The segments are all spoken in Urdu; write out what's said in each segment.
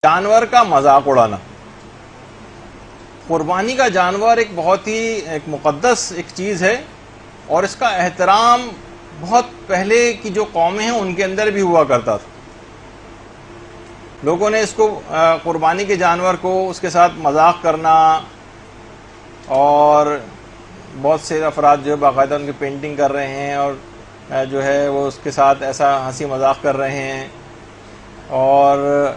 جانور کا مذاق اڑانا. قربانی کا جانور ایک بہت ہی ایک مقدس ایک چیز ہے، اور اس کا احترام بہت پہلے کی جو قومیں ہیں ان کے اندر بھی ہوا کرتا تھا. لوگوں نے اس کو قربانی کے جانور کو اس کے ساتھ مذاق کرنا، اور بہت سے افراد جو باقاعدہ ان کی پینٹنگ کر رہے ہیں اور جو ہے وہ اس کے ساتھ ایسا ہنسی مذاق کر رہے ہیں، اور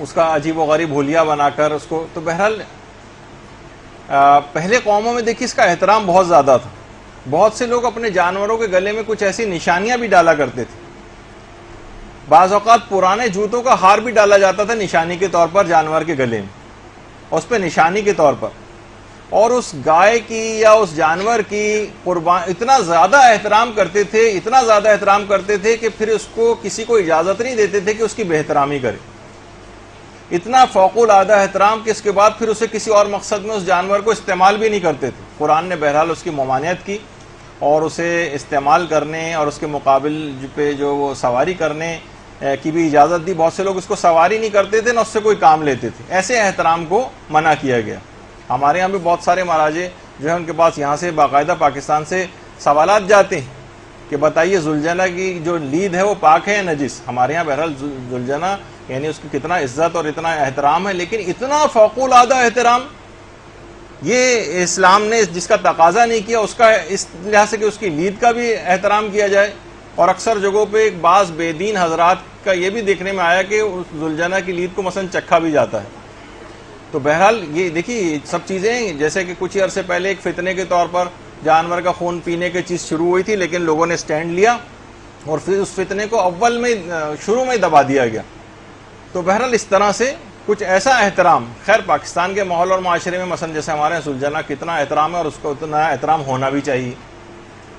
اس کا عجیب و غریب حلیہ بنا کر اس کو. تو بہرحال پہلے قوموں میں دیکھیے اس کا احترام بہت زیادہ تھا. بہت سے لوگ اپنے جانوروں کے گلے میں کچھ ایسی نشانیاں بھی ڈالا کرتے تھے. بعض اوقات پرانے جوتوں کا ہار بھی ڈالا جاتا تھا نشانی کے طور پر جانور کے گلے میں، اس پہ نشانی کے طور پر. اور اس گائے کی یا اس جانور کی اتنا زیادہ احترام کرتے تھے، اتنا زیادہ احترام کرتے تھے کہ پھر اس کو کسی کو اجازت نہیں دیتے تھے کہ اس کی بے احترامی کرے. اتنا فوق العادہ احترام کہ اس کے بعد پھر اسے کسی اور مقصد میں اس جانور کو استعمال بھی نہیں کرتے تھے. قرآن نے بہرحال اس کی ممانعت کی اور اسے استعمال کرنے اور اس کے مقابل پہ جو وہ سواری کرنے کی بھی اجازت دی. بہت سے لوگ اس کو سواری نہیں کرتے تھے نہ اس سے کوئی کام لیتے تھے. ایسے احترام کو منع کیا گیا. ہمارے یہاں بھی بہت سارے مراجع جو ہیں ان کے پاس یہاں سے باقاعدہ پاکستان سے سوالات جاتے ہیں کہ بتائیے ذوالجنہ کی جو لید ہے وہ پاک ہے یا نجس. ہمارے یہاں بہرحال ذوالجنہ یعنی اس کی کتنا عزت اور اتنا احترام ہے، لیکن اتنا فوق العادہ احترام یہ اسلام نے جس کا تقاضا نہیں کیا، اس کا اس لحاظ سے کہ اس کی لید کا بھی احترام کیا جائے. اور اکثر جگہوں پہ ایک بعض بے دین حضرات کا یہ بھی دیکھنے میں آیا کہ اس ذوالجنہ کی لید کو مثلا چکھا بھی جاتا ہے. تو بہرحال یہ دیکھیے سب چیزیں، جیسے کہ کچھ عرصے پہلے ایک فتنے کے طور پر جانور کا خون پینے کی چیز شروع ہوئی تھی، لیکن لوگوں نے سٹینڈ لیا اور پھر اس فتنے کو اول میں شروع میں دبا دیا گیا. تو بہرحال اس طرح سے کچھ ایسا احترام، خیر پاکستان کے ماحول اور معاشرے میں مثلا جیسے ہمارے ذوالجنہ کتنا احترام ہے اور اس کو اتنا احترام ہونا بھی چاہیے،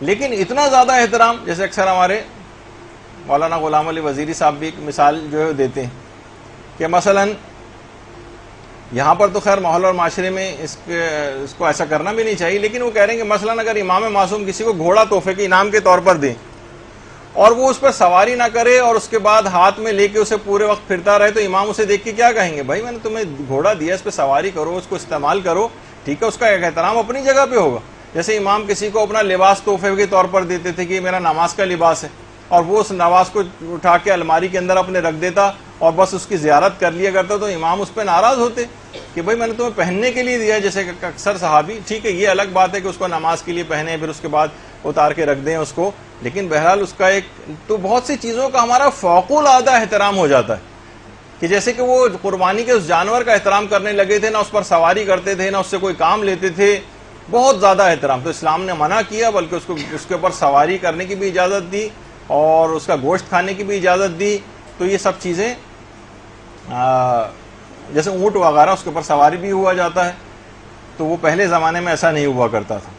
لیکن اتنا زیادہ احترام جیسے اکثر ہمارے مولانا غلام علی وزیری صاحب بھی ایک مثال جو ہے دیتے ہیں کہ مثلا یہاں پر تو خیر ماحول اور معاشرے میں اس کو ایسا کرنا بھی نہیں چاہیے، لیکن وہ کہہ رہے ہیں کہ مثلا اگر امام معصوم کسی کو گھوڑا تحفے کے انعام کے طور پر دیں اور وہ اس پر سواری نہ کرے اور اس کے بعد ہاتھ میں لے کے اسے پورے وقت پھرتا رہے، تو امام اسے دیکھ کے کیا کہیں گے؟ بھائی میں نے تمہیں گھوڑا دیا، اس پہ سواری کرو، اس کو استعمال کرو، ٹھیک ہے، اس کا ایک احترام اپنی جگہ پہ ہوگا. جیسے امام کسی کو اپنا لباس تحفے کے طور پر دیتے تھے کہ یہ میرا نماز کا لباس ہے، اور وہ اس نماز کو اٹھا کے الماری کے اندر اپنے رکھ دیتا اور بس اس کی زیارت کر لیا کرتا، تو امام اس پہ ناراض ہوتے کہ بھائی میں نے تمہیں پہننے کے لیے دیا ہے. جیسے کہ اکثر صحابی، ٹھیک ہے یہ الگ بات ہے کہ اس کو نماز کے لیے پہنے پھر اس کے بعد اتار کے رکھ دیں اس کو، لیکن بہرحال اس کا ایک تو بہت سی چیزوں کا ہمارا فوق العادہ احترام ہو جاتا ہے کہ جیسے کہ وہ قربانی کے اس جانور کا احترام کرنے لگے تھے، نہ اس پر سواری کرتے تھے نہ اس سے کوئی کام لیتے تھے، بہت زیادہ احترام. تو اسلام نے منع کیا، بلکہ اس کے اوپر سواری کرنے کی بھی اجازت دی اور اس کا گوشت کھانے کی بھی اجازت دی. تو یہ سب چیزیں جیسے اونٹ وغیرہ اس کے اوپر سواری بھی ہوا جاتا ہے، تو وہ پہلے زمانے میں ایسا نہیں ہوا کرتا تھا.